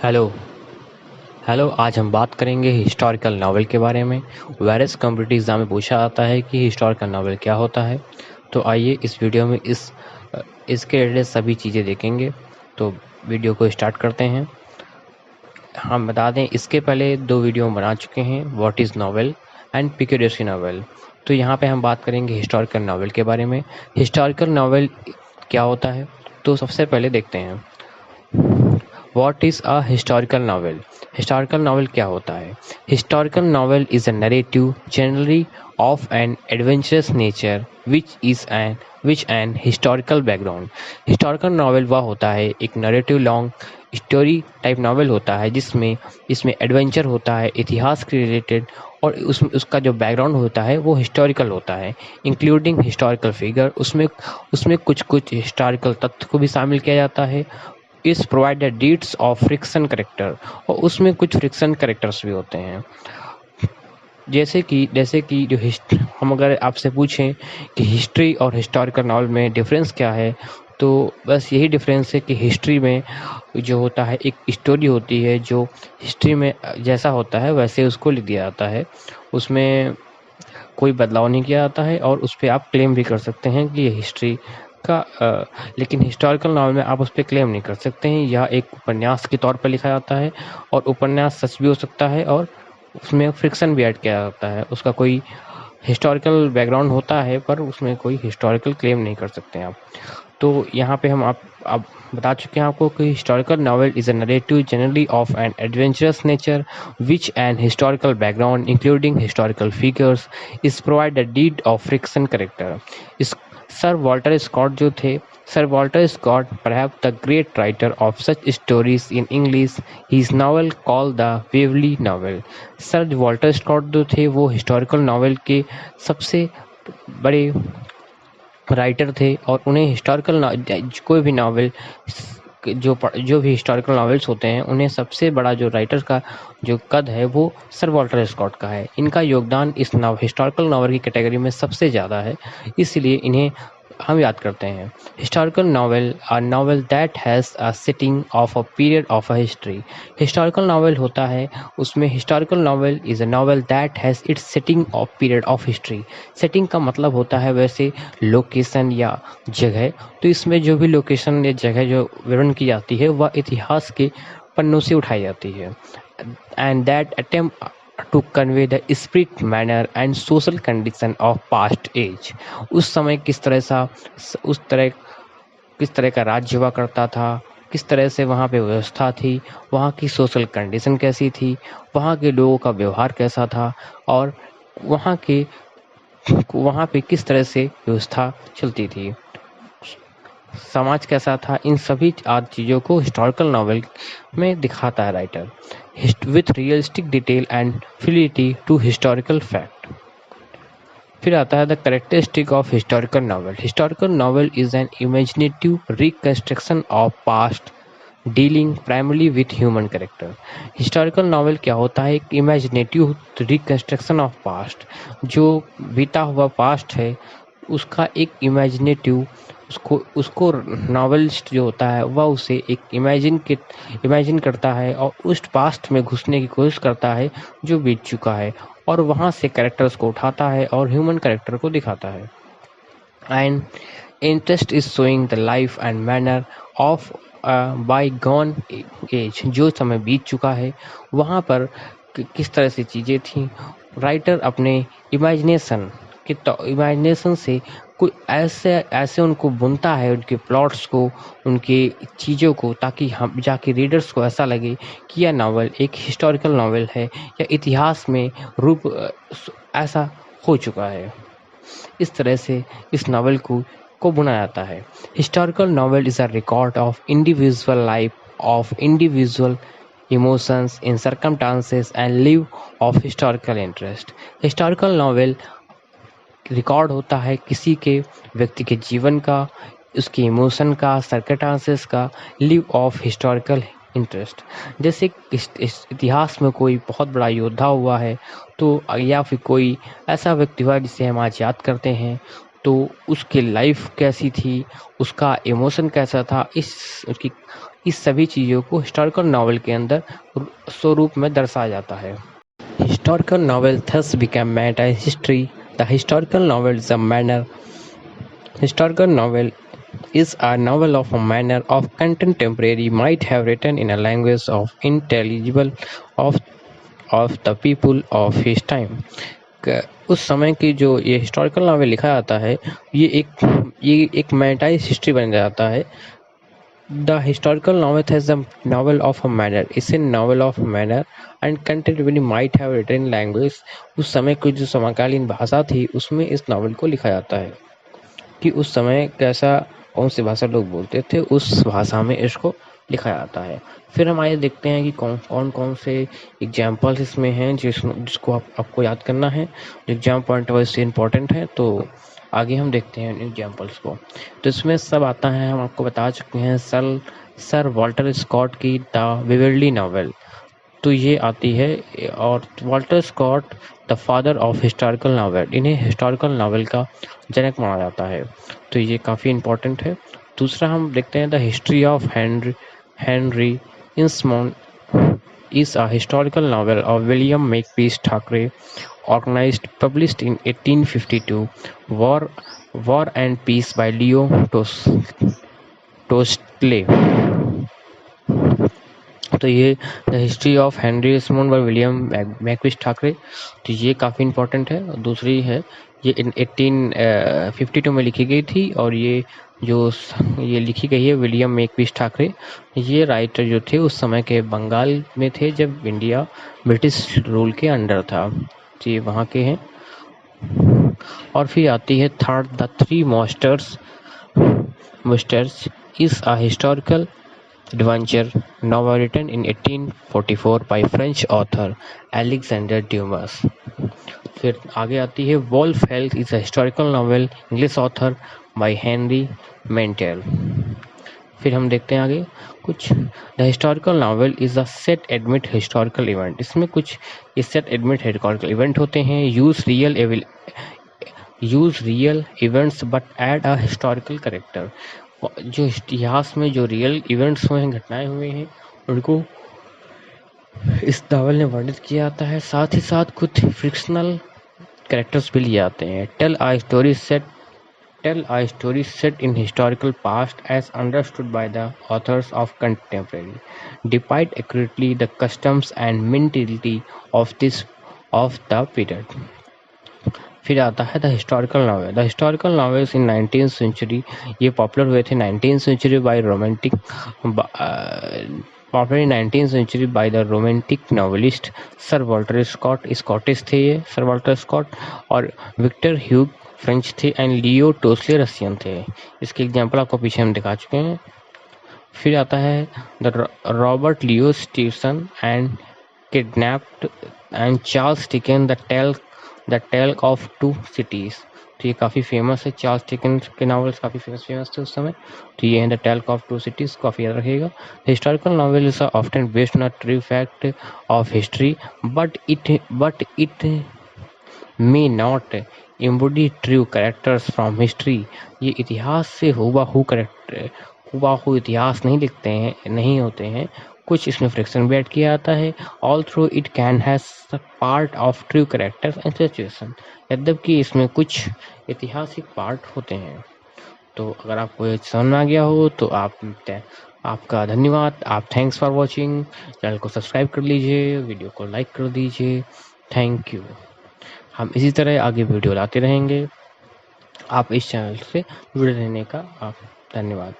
Hello hello आज हम बात करेंगे हिस्टोरिकल नावल के बारे में। वेरियस कॉम्पिटिटिव एग्ज़ाम में पूछा जाता है कि हिस्टोरिकल नावल क्या होता है। तो आइए इस वीडियो में इसके रिलेटेड सभी चीज़ें देखेंगे। तो वीडियो को स्टार्ट करते हैं। हम बता दें, इसके पहले 2 वीडियो हम बना चुके हैं, what is novel and peculiarity novel. तो यहाँ पे हम बात करेंगे हिस्टोरिकल नावल के बारे में। हिस्टोरिकल नावल क्या होता है, तो सबसे पहले देखते हैं what is a historical novel. Historical novel क्या होता है? Historical novel is a narrative generally of an adventurous nature which an historical background. Historical novel वह होता है, एक narrative long story type novel होता है जिसमें इसमें एडवेंचर होता है, इतिहास के रिलेटेड, और उसका जो बैकग्राउंड होता है वो हिस्टोरिकल होता है, इंक्लूडिंग हिस्टोरिकल फिगर। उसमें उसमें कुछ कुछ हिस्टोरिकल तथ्य को भी शामिल किया जाता है। इस provided deeds of friction character, और उसमें कुछ फ्रिक्शन करेक्टर्स भी होते हैं। जैसे कि हम अगर आपसे पूछें कि हिस्ट्री और हिस्टोरिकल नॉवल में डिफरेंस क्या है, तो बस यही डिफरेंस है कि हिस्ट्री में जो होता है एक स्टोरी होती है, जो हिस्ट्री में जैसा होता है वैसे उसको लिख दिया जाता है, उसमें कोई बदलाव नहीं किया जाता है, और उस पे आप क्लेम भी कर सकते हैं कि ये हिस्ट्री का लेकिन हिस्टोरिकल नॉवल में आप उस पे क्लेम नहीं कर सकते हैं। यह एक उपन्यास के तौर पर लिखा जाता है, और उपन्यास सच भी हो सकता है, और उसमें फ्रिक्शन भी ऐड किया जाता है। उसका कोई हिस्टोरिकल बैकग्राउंड होता है, पर उसमें कोई हिस्टोरिकल क्लेम नहीं कर सकते हैं आप। तो यहाँ पे हम आप बता चुके हैं आपको कि historical novel is a narrative generally of an adventurous nature which an historical background including historical figures is provide a deed of friction character. इस सर वॉल्टर स्कॉट जो थे, sir Walter Scott perhaps the great writer of such stories in English, his novel called the Waverley Novel। Sir Walter Scott जो थे वो historical novel के सबसे बड़े writer थे, और उन्हें कोई भी नावल जो भी हिस्टोरिकल नॉवेल्स होते हैं, उन्हें सबसे बड़ा जो राइटर का जो कद है वो सर वॉल्टर स्कॉट का है। इनका योगदान इस हिस्टोरिकल नॉवल की कैटेगरी में सबसे ज़्यादा है, इसलिए इन्हें हम याद करते हैं। Historical novel a novel that has a setting of a period of a history. Historical novel होता है, उसमें historical novel is a novel that has its setting of period of history. Setting का मतलब होता है वैसे लोकेशन या जगह। तो इसमें जो भी लोकेशन या जगह जो वर्णन की जाती है वह इतिहास के पन्नों से उठाई जाती है, and that attempt to convey the spirit manner and social condition of past age. उस समय किस तरह का राज्य हुआ करता था, किस तरह से वहाँ पे व्यवस्था थी, वहाँ की सोशल कंडीशन कैसी थी, वहाँ के लोगों का व्यवहार कैसा था, और वहाँ के वहाँ पे किस तरह से व्यवस्था चलती थी, समाज कैसा था। इन सभी आदि चीज़ों को हिस्टोरिकल नॉवल में दिखाता है writer, with realistic detail and fidelity to historical fact. फिर आता है the characteristic of historical novel. Historical novel is an imaginative reconstruction of past dealing primarily with human character. हिस्टोरिकल नॉवल क्या होता है? एक इमेजिनेटिव रिकंस्ट्रक्शन ऑफ पास्ट। जो बीता हुआ पास्ट है उसका एक इमेजिनेटिव, उसको उसको नॉवेलिस्ट जो होता है वह उसे एक इमेजिन करता है, और उस पास्ट में घुसने की कोशिश करता है जो बीत चुका है, और वहाँ से कैरेक्टर्स को उठाता है और ह्यूमन कैरेक्टर को दिखाता है। And interest is showing the life and manner of bygone age. जो समय बीत चुका है वहाँ पर किस तरह से चीज़ें थीं। राइटर अपने इमेजिनेशन से कोई ऐसे ऐसे उनको बुनता है, उनके प्लॉट्स को, उनके चीज़ों को, ताकि हम जाके रीडर्स को ऐसा लगे कि यह नावल एक हिस्टोरिकल नावल है, या इतिहास में रूप ऐसा हो चुका है। इस तरह से इस नावल को बुना जाता है। Historical novel is a record of individual life of individual emotions in circumstances and live of historical interest. Historical novel record होता है किसी के व्यक्ति के जीवन का, उसके इमोशन का, सर्कमस्टांसेस का, लिव ऑफ हिस्टोरिकल इंटरेस्ट। जैसे इस इतिहास में कोई बहुत बड़ा योद्धा हुआ है, तो या फिर कोई ऐसा व्यक्ति हुआ जिसे हम आज याद करते हैं, तो उसकी लाइफ कैसी थी, उसका इमोशन कैसा था, इस सभी चीज़ों को हिस्टोरिकल नावल के अंदर स्वरूप में दर्शाया जाता है। Historical novel thus became meta history. The historical novel is a manner. Historical novel is a novel of a manner of contemporary might have written in a language of intelligible of the people of his time. उस समय की जो ये historical novel लिखा जाता है ये एक मैटाइज हिस्ट्री बन जाता है। The historical novel has the novel of a manner, इसे novel of manner and content might have written language. उस समय की जो समकालीन भाषा थी उसमें इस नावल को लिखा जाता है कि उस समय कैसा कौन सी भाषा लोग बोलते थे, उस भाषा में इसको लिखा जाता है। फिर हम आइए देखते हैं कि कौन से एग्जाम्पल्स इसमें हैं जिसको आपको याद करना है। एग्जाम पॉइंट वाइज से इम्पोर्टेंट है, तो आगे हम देखते हैं एग्जाम्पल्स को। तो इसमें सब आता है, हम आपको बता चुके हैं। सर वॉल्टर स्कॉट की द विवर्ली नॉवेल, तो ये आती है। और Walter Scott the father of historical novel, इन्हें हिस्टोरिकल नावल का जनक माना जाता है, तो ये काफ़ी इम्पोर्टेंट है। दूसरा हम देखते हैं द हिस्ट्री ऑफ हेनरी इंसमोन is a historical novel of William Makepeace Thackeray, organized, published in 1852. War and Peace by Leo Tolstoy। तो ये the history of Henry Esmond by William Makepeace Thackeray, तो ये काफ़ी इम्पोर्टेंट है। दूसरी है ये इन 1852 में लिखी गई थी, और ये लिखी गई है विलियम मेकपीस ठाकरे। ये राइटर जो थे उस समय के बंगाल में थे जब इंडिया ब्रिटिश रूल के अंडर था, तो ये वहाँ के हैं। और फिर आती है third the three masters is a historical adventure novel written in 1844 by French author Alexander Dumas। फिर आगे आती है Wolf Health is a historical novel, English author by Henry Mantel. फिर हम देखते हैं आगे कुछ। The historical novel is a set amid historical event, इसमें कुछ सेट एडमिट हिस्टोरिकल इवेंट होते हैं। Use real events but add a historical character, जो इतिहास में जो रियल इवेंट्स हुए हैं, घटनाएं हुए हैं, उनको इस नावल ने वर्णित किया जाता है। साथ ही साथ कुछ फिक्शनल कैरेक्टर्स भी लिए जाते हैं। Tell a story set in historical past as understood by the authors of contemporary, despite accurately the customs and mentality of the period। फिर आता है the historical novel. The historical novels in 19th century, ये popular हुए थे 19th century by the romantic novelist sir Walter Scott, Scottish थे ये sir Walter Scott, और Victor Hugo French थे, एंड लियो टोस्ले रशियन थे। इसके एग्जाम्पल आपको पीछे हम दिखा चुके हैं। फिर आता है the Robert Leo Stevenson and Kidnapped and Charles Dickens the Tale of Two Cities, तो ये काफ़ी फेमस है। चार्ल्स डिकेंस के नॉवेल्स काफ़ी फेमस थे उस समय, तो ये है the Tale of Two Cities, काफ़ी याद रखिएगा। Historical novels are often based on a true fact of history but it may not embody true characters from history, ये इतिहास से हुबहू इतिहास नहीं लिखते हैं, नहीं होते हैं, कुछ इसमें फ्रिक्शन भी ऐड किया जाता है। All through it can has part of true characters and situation, यद्यपि इसमें कुछ ऐतिहासिक पार्ट होते हैं। तो अगर आपको ये समझ में आ गया हो तो आपका धन्यवाद। आप थैंक्स फॉर वॉचिंग। चैनल को सब्सक्राइब कर लीजिए, वीडियो को लाइक कर दीजिए। Thank you. हम इसी तरह आगे वीडियो लाते रहेंगे। आप इस चैनल से जुड़े रहने का आप धन्यवाद।